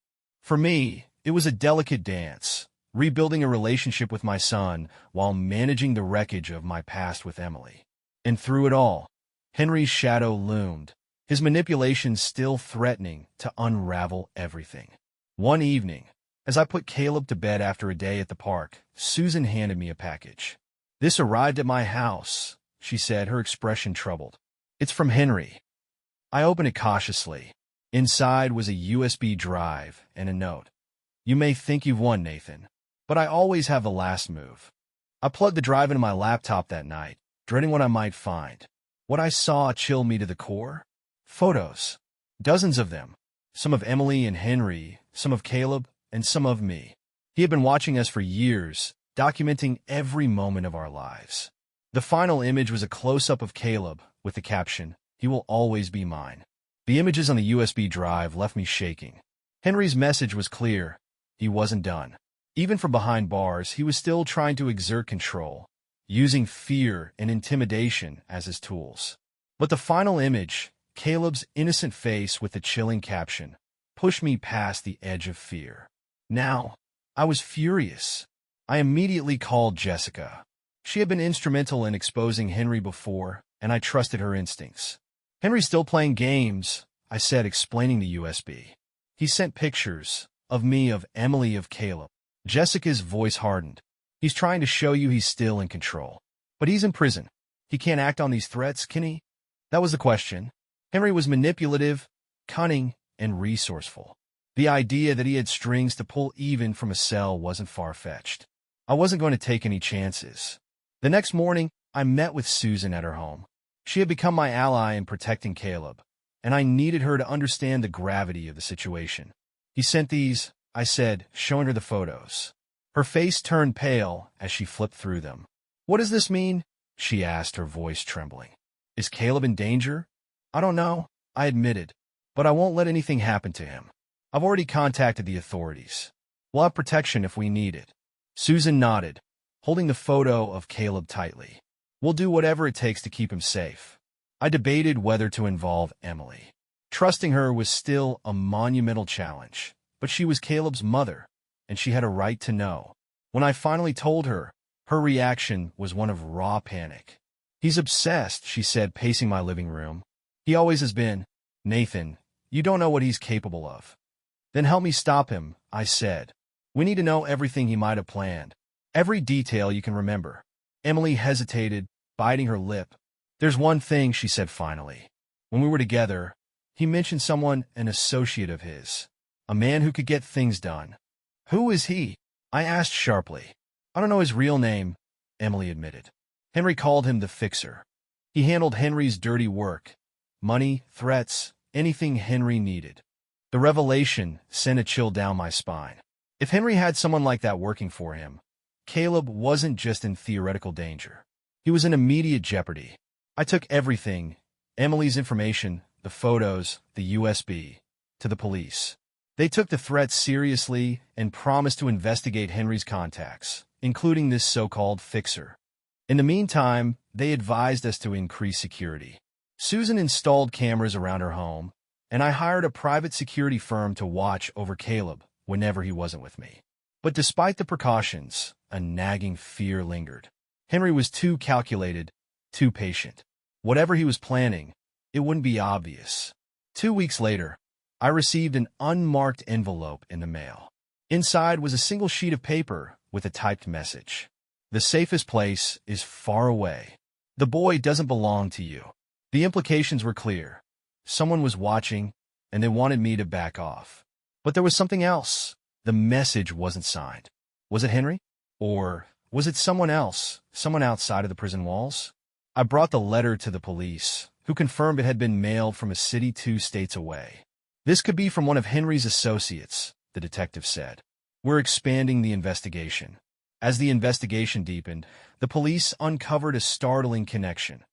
For me, it was a delicate dance, rebuilding a relationship with my son while managing the wreckage of my past with Emily. And through it all, Henry's shadow loomed, his manipulations still threatening to unravel everything. One evening, as I put Caleb to bed after a day at the park, Susan handed me a package. This arrived at my house, she said, her expression troubled. It's from Henry. I opened it cautiously. Inside was a USB drive and a note. You may think you've won, Nathan, but I always have the last move. I plugged the drive into my laptop that night, dreading what I might find. What I saw chilled me to the core. Photos. Dozens of them. Some of Emily and Henry, some of Caleb, and some of me. He had been watching us for years, documenting every moment of our lives. The final image was a close-up of Caleb with the caption, "He will always be mine." The images on the USB drive left me shaking. Henry's message was clear. He wasn't done. Even from behind bars, he was still trying to exert control, using fear and intimidation as his tools. But the final image, Caleb's innocent face with the chilling caption, pushed me past the edge of fear. Now, I was furious. I immediately called Jessica. She had been instrumental in exposing Henry before, and I trusted her instincts. Henry's still playing games, I said, explaining the USB. He sent pictures of me, of Emily, of Caleb. Jessica's voice hardened. He's trying to show you he's still in control. But he's in prison. He can't act on these threats, can he? That was the question. Henry was manipulative, cunning, and resourceful. The idea that he had strings to pull even from a cell wasn't far-fetched. I wasn't going to take any chances. The next morning, I met with Susan at her home. She had become my ally in protecting Caleb, and I needed her to understand the gravity of the situation. He sent these, I said, showing her the photos. Her face turned pale as she flipped through them. What does this mean? She asked, her voice trembling. Is Caleb in danger? I don't know, I admitted, but I won't let anything happen to him. I've already contacted the authorities. We'll have protection if we need it. Susan nodded, holding the photo of Caleb tightly. We'll do whatever it takes to keep him safe. I debated whether to involve Emily. Trusting her was still a monumental challenge, but she was Caleb's mother, and she had a right to know. When I finally told her, her reaction was one of raw panic. "He's obsessed," she said, pacing my living room. "He always has been. Nathan, you don't know what he's capable of." "Then help me stop him," I said. "We need to know everything he might have planned. Every detail you can remember." Emily hesitated, biting her lip. "There's one thing," she said finally. "When we were together, he mentioned someone, an associate of his. A man who could get things done." "Who is he?" I asked sharply. "I don't know his real name," Emily admitted. "Henry called him the Fixer. He handled Henry's dirty work. Money, threats, anything Henry needed." The revelation sent a chill down my spine. If Henry had someone like that working for him, Caleb wasn't just in theoretical danger. He was in immediate jeopardy. I took everything, Emily's information, the photos, the USB, to the police. They took the threat seriously and promised to investigate Henry's contacts, including this so-called Fixer. In the meantime, they advised us to increase security. Susan installed cameras around her home, and I hired a private security firm to watch over Caleb whenever he wasn't with me. But despite the precautions, a nagging fear lingered. Henry was too calculated, too patient. Whatever he was planning, it wouldn't be obvious. 2 weeks later, I received an unmarked envelope in the mail. Inside was a single sheet of paper with a typed message. "The safest place is far away. The boy doesn't belong to you." The implications were clear. Someone was watching, and they wanted me to back off. But there was something else. The message wasn't signed. Was it Henry? Or was it someone else, someone outside of the prison walls? I brought the letter to the police, who confirmed it had been mailed from a city 2 states away. "This could be from one of Henry's associates," the detective said. "We're expanding the investigation." As the investigation deepened, the police uncovered a startling connection.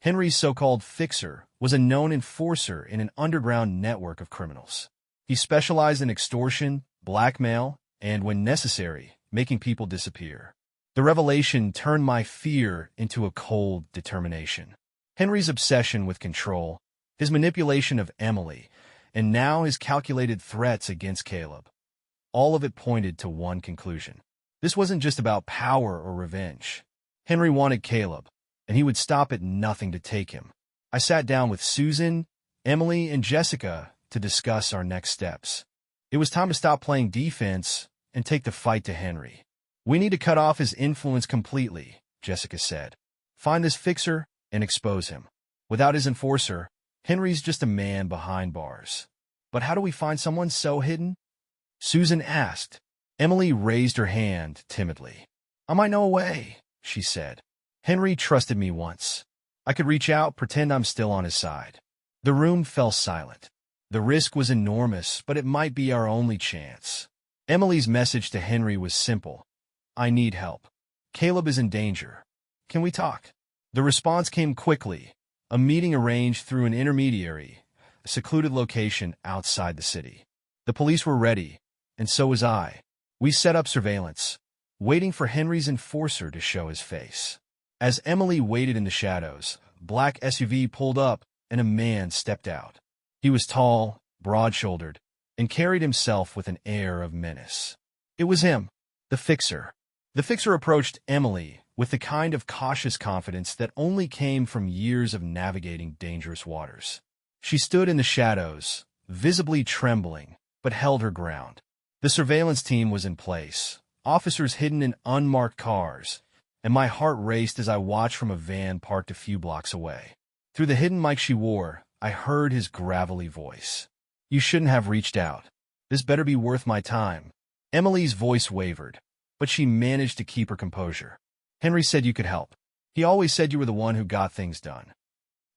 Henry's so-called Fixer was a known enforcer in an underground network of criminals. He specialized in extortion, blackmail, and, when necessary, making people disappear. The revelation turned my fear into a cold determination. Henry's obsession with control, his manipulation of Emily, and now his calculated threats against Caleb. All of it pointed to one conclusion. This wasn't just about power or revenge. Henry wanted Caleb, and he would stop at nothing to take him. I sat down with Susan, Emily, and Jessica to discuss our next steps. It was time to stop playing defense and take the fight to Henry. "We need to cut off his influence completely," Jessica said. "Find this Fixer and expose him. Without his enforcer, Henry's just a man behind bars." "But how do we find someone so hidden?" Susan asked. Emily raised her hand timidly. "I might know a way," she said. "Henry trusted me once. I could reach out, pretend I'm still on his side." The room fell silent. The risk was enormous, but it might be our only chance. Emily's message to Henry was simple. "I need help. Caleb is in danger. Can we talk?" The response came quickly. A meeting arranged through an intermediary, a secluded location outside the city. The police were ready, and so was I. We set up surveillance, waiting for Henry's enforcer to show his face. As Emily waited in the shadows, a black SUV pulled up, and a man stepped out. He was tall, broad-shouldered, and carried himself with an air of menace. It was him, the Fixer. The Fixer approached Emily with the kind of cautious confidence that only came from years of navigating dangerous waters. She stood in the shadows, visibly trembling, but held her ground. The surveillance team was in place, officers hidden in unmarked cars, and my heart raced as I watched from a van parked a few blocks away. Through the hidden mic she wore, I heard his gravelly voice. "You shouldn't have reached out. This better be worth my time." Emily's voice wavered, but she managed to keep her composure. "Henry said you could help. He always said you were the one who got things done."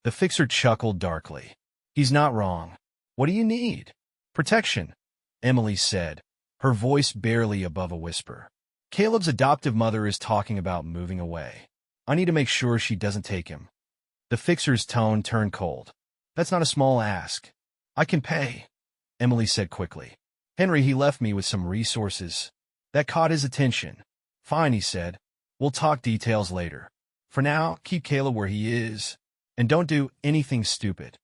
The Fixer chuckled darkly. "He's not wrong. What do you need?" "Protection," Emily said, her voice barely above a whisper. "Caleb's adoptive mother is talking about moving away. I need to make sure she doesn't take him." The Fixer's tone turned cold. "That's not a small ask. I can pay," Emily said quickly. "Henry, he left me with some resources." That caught his attention. "Fine," he said. "We'll talk details later. For now, keep Caleb where he is, And don't do anything stupid.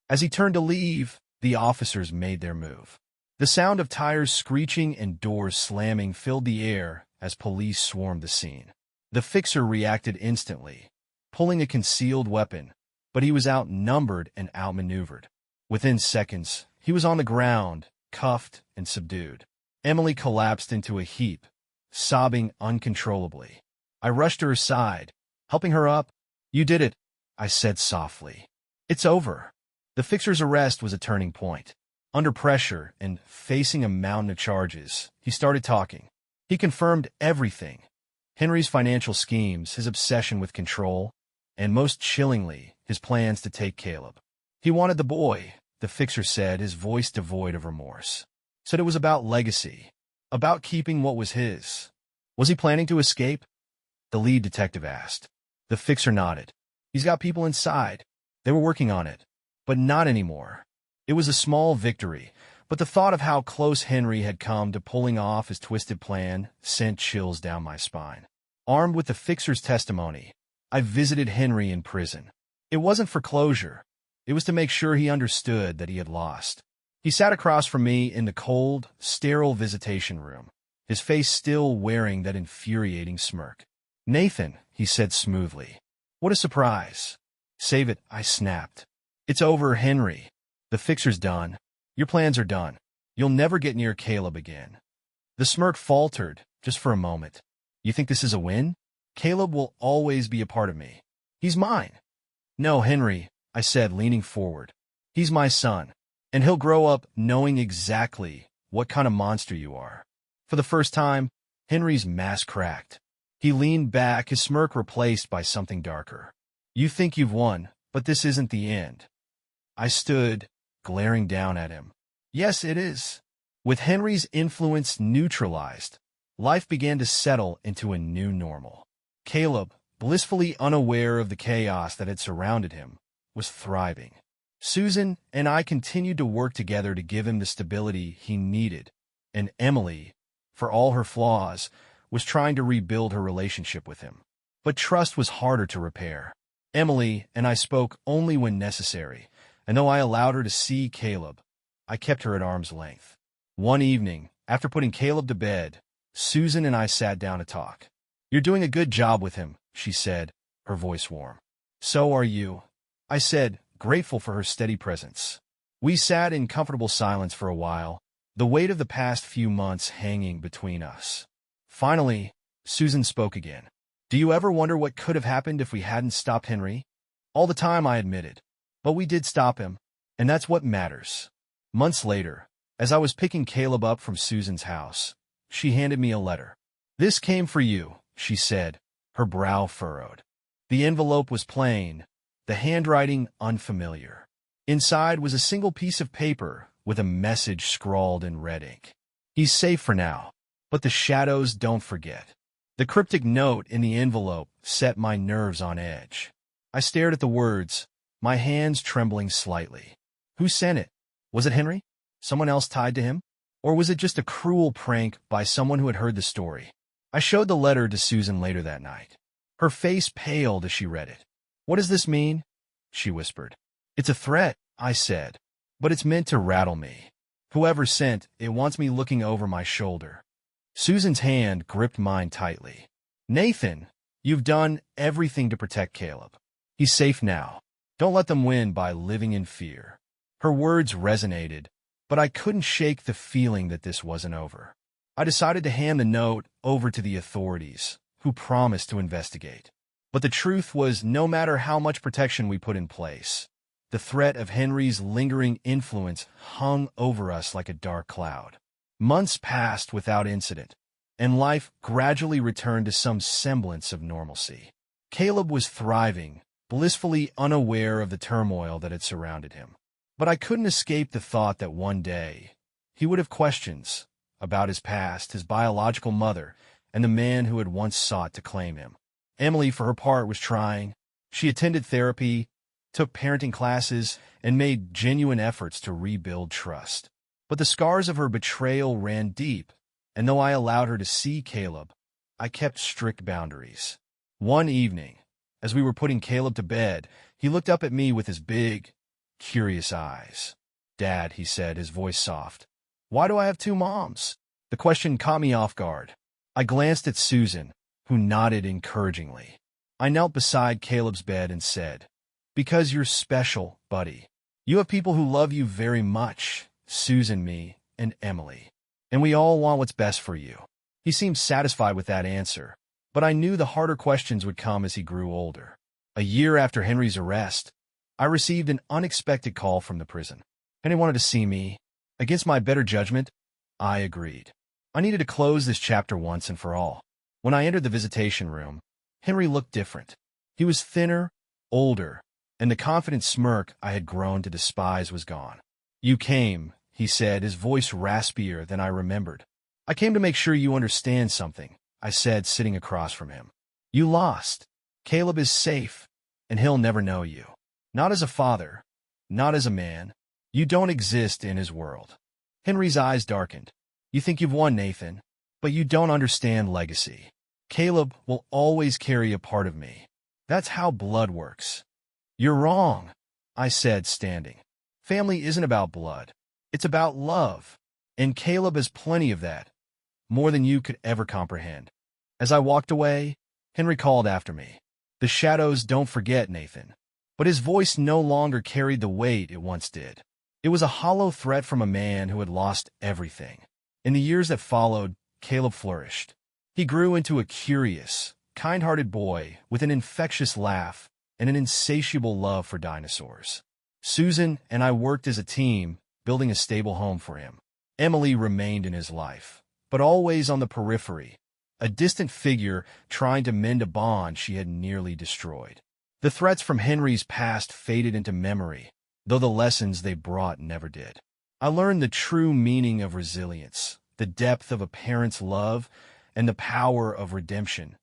As he turned to leave, the officers made their move. The sound of tires screeching and doors slamming filled the air as police swarmed the scene. The fixer reacted instantly, pulling a concealed weapon, but he was outnumbered and outmaneuvered. Within seconds, he was on the ground, cuffed and subdued. Emily collapsed into a heap, sobbing uncontrollably. I rushed to her side, helping her up. "You did it," I said softly. "It's over." The fixer's arrest was a turning point. Under pressure and facing a mountain of charges, he started talking. He confirmed everything: Henry's financial schemes, his obsession with control, and most chillingly, his plans to take Caleb. He wanted the boy, the fixer said, his voice devoid of remorse. Said it was about legacy, about keeping what was his. Was he planning to escape? The lead detective asked. The fixer nodded. He's got people inside. They were working on it, but not anymore. It was a small victory, but the thought of how close Henry had come to pulling off his twisted plan sent chills down my spine. Armed with the fixer's testimony, I visited Henry in prison. It wasn't for closure. It was to make sure he understood that he had lost. He sat across from me in the cold, sterile visitation room, his face still wearing that infuriating smirk. "Nathan," he said smoothly. "What a surprise." "Save it," I snapped. "It's over, Henry. The fixer's done. Your plans are done. You'll never get near Caleb again." The smirk faltered, just for a moment. "You think this is a win? Caleb will always be a part of me. He's mine." "No, Henry," I said, leaning forward. "He's my son, and he'll grow up knowing exactly what kind of monster you are." For the first time, Henry's mask cracked. He leaned back, his smirk replaced by something darker. "You think you've won, but this isn't the end." I stood, glaring down at him. "Yes, it is." With Henry's influence neutralized, life began to settle into a new normal. Caleb, blissfully unaware of the chaos that had surrounded him, was thriving. Susan and I continued to work together to give him the stability he needed, and Emily, for all her flaws, was trying to rebuild her relationship with him. But trust was harder to repair. Emily and I spoke only when necessary, and though I allowed her to see Caleb, I kept her at arm's length. One evening, after putting Caleb to bed, Susan and I sat down to talk. "You're doing a good job with him," she said, her voice warm. "So are you," I said, grateful for her steady presence. We sat in comfortable silence for a while, the weight of the past few months hanging between us. Finally, Susan spoke again. "Do you ever wonder what could have happened if we hadn't stopped Henry?" "All the time," I admitted. "But we did stop him, and that's what matters." Months later, as I was picking Caleb up from Susan's house, she handed me a letter. "This came for you," she said, her brow furrowed. The envelope was plain, the handwriting unfamiliar. Inside was a single piece of paper with a message scrawled in red ink. "He's safe for now, but the shadows don't forget." The cryptic note in the envelope set my nerves on edge. I stared at the words, my hands trembling slightly. Who sent it? Was it Henry? Someone else tied to him? Or was it just a cruel prank by someone who had heard the story? I showed the letter to Susan later that night. Her face paled as she read it. "What does this mean?" she whispered. "It's a threat," I said, "but it's meant to rattle me. Whoever sent it wants me looking over my shoulder." Susan's hand gripped mine tightly. "Nathan, you've done everything to protect Caleb. He's safe now. Don't let them win by living in fear." Her words resonated, but I couldn't shake the feeling that this wasn't over. I decided to hand the note over to the authorities, who promised to investigate. But the truth was, no matter how much protection we put in place, the threat of Henry's lingering influence hung over us like a dark cloud. Months passed without incident, and life gradually returned to some semblance of normalcy. Caleb was thriving, blissfully unaware of the turmoil that had surrounded him. But I couldn't escape the thought that one day he would have questions about his past, his biological mother, and the man who had once sought to claim him. Emily, for her part, was trying. She attended therapy, took parenting classes, and made genuine efforts to rebuild trust. But the scars of her betrayal ran deep, and though I allowed her to see Caleb, I kept strict boundaries. One evening, as we were putting Caleb to bed, He looked up at me with his big, curious eyes. "Dad," he said, his voice soft, "why do I have two moms?" The question caught me off guard. I glanced at Susan, who nodded encouragingly. I knelt beside Caleb's bed and said, "Because you're special, buddy. You have people who love you very much, Susan, me, and Emily. And we all want what's best for you." He seemed satisfied with that answer, but I knew the harder questions would come as he grew older. A year after Henry's arrest, I received an unexpected call from the prison. Henry wanted to see me. Against my better judgment, I agreed. I needed to close this chapter once and for all. When I entered the visitation room, Henry looked different. He was thinner, older, and the confident smirk I had grown to despise was gone. "You came," he said, his voice raspier than I remembered. "I came to make sure you understand something," I said, sitting across from him. "You lost. Caleb is safe, and he'll never know you. Not as a father, not as a man. You don't exist in his world." Henry's eyes darkened. "You think you've won, Nathan, but you don't understand legacy. Caleb will always carry a part of me. That's how blood works." "You're wrong," I said, standing. "Family isn't about blood. It's about love, and Caleb has plenty of that, more than you could ever comprehend." As I walked away, Henry called after me, "The shadows don't forget, Nathan." But his voice no longer carried the weight it once did. It was a hollow threat from a man who had lost everything. In the years that followed, Caleb flourished. He grew into a curious, kind-hearted boy with an infectious laugh and an insatiable love for dinosaurs. Susan and I worked as a team, building a stable home for him. Emily remained in his life, but always on the periphery, a distant figure trying to mend a bond she had nearly destroyed. The threats from Henry's past faded into memory, though the lessons they brought never did. I learned the true meaning of resilience, the depth of a parent's love, and the power of redemption.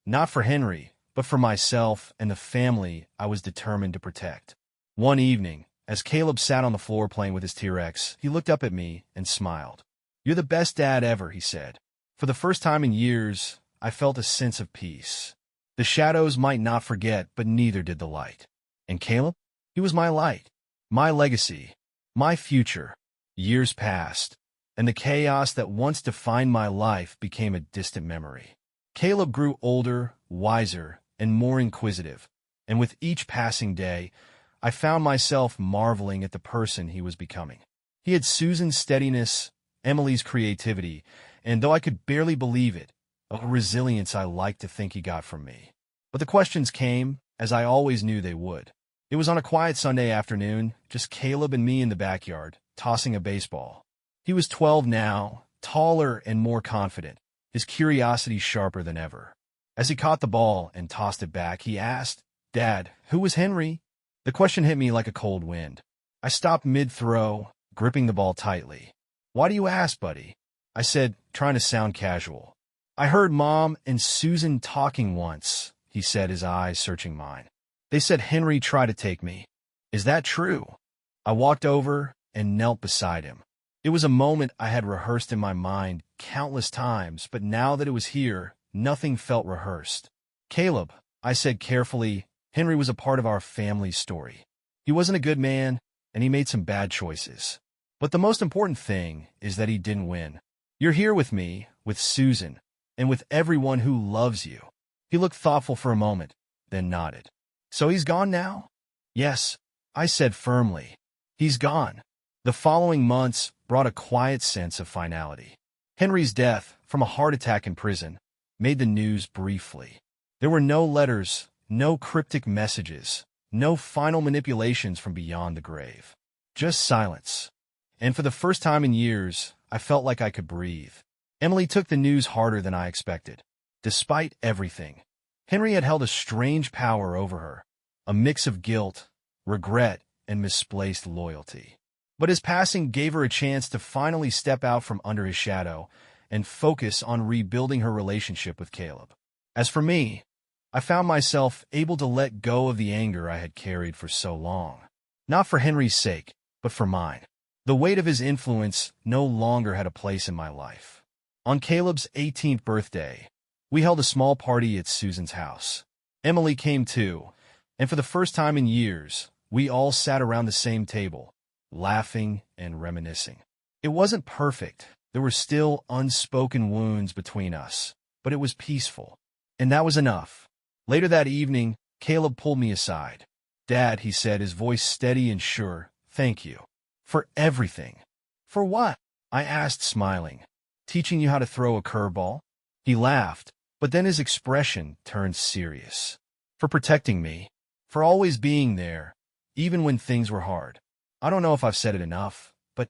Not for Henry, but for myself and the family I was determined to protect. One evening, as Caleb sat on the floor playing with his T-Rex, he looked up at me and smiled. "You're the best dad ever," he said. For the first time in years, I felt a sense of peace. The shadows might not forget, but neither did the light. And Caleb? He was my light, my legacy, my future. Years passed, and the chaos that once defined my life became a distant memory. Caleb grew older, wiser, and more inquisitive, and with each passing day, I found myself marveling at the person he was becoming. He had Susan's steadiness, Emily's creativity, and though I could barely believe it, a resilience I liked to think he got from me. But the questions came, as I always knew they would. It was on a quiet Sunday afternoon, just Caleb and me in the backyard, tossing a baseball. He was 12 now, taller and more confident, his curiosity sharper than ever. As he caught the ball and tossed it back, he asked, "Dad, who was Henry?" The question hit me like a cold wind. I stopped mid-throw, gripping the ball tightly. "Why do you ask, buddy?" I said, trying to sound casual. "I heard Mom and Susan talking once," he said, his eyes searching mine. "They said Henry tried to take me. Is that true?" I walked over and knelt beside him. It was a moment I had rehearsed in my mind countless times, but now that it was here, nothing felt rehearsed. "Caleb," I said carefully, "Henry was a part of our family's story. He wasn't a good man, and he made some bad choices. But the most important thing is that he didn't win. You're here with me, with Susan, and with everyone who loves you." He looked thoughtful for a moment, then nodded. "So he's gone now?" "Yes," I said firmly. "He's gone." The following months brought a quiet sense of finality. Henry's death, from a heart attack in prison, made the news briefly. There were no letters, no cryptic messages, no final manipulations from beyond the grave. Just silence. And for the first time in years, I felt like I could breathe. Emily took the news harder than I expected. Despite everything, Henry had held a strange power over her, a mix of guilt, regret, and misplaced loyalty. But his passing gave her a chance to finally step out from under his shadow and focus on rebuilding her relationship with Caleb. As for me, I found myself able to let go of the anger I had carried for so long. Not for Henry's sake, but for mine. The weight of his influence no longer had a place in my life. On Caleb's 18th birthday, we held a small party at Susan's house. Emily came too, And for the first time in years, we all sat around the same table, laughing and reminiscing. It wasn't perfect. There were still unspoken wounds between us, but it was peaceful. And that was enough. Later that evening, Caleb pulled me aside. "Dad," he said, his voice steady and sure, "thank you. For everything." "For what?" I asked, smiling. "Teaching you how to throw a curveball?" He laughed, but then his expression turned serious. "For protecting me. For always being there, even when things were hard. I don't know if I've said it enough, but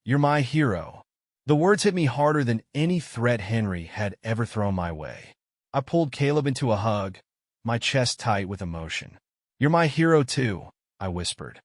you're my hero." The words hit me harder than any threat Henry had ever thrown my way. I pulled Caleb into a hug, my chest tight with emotion. "You're my hero too," I whispered.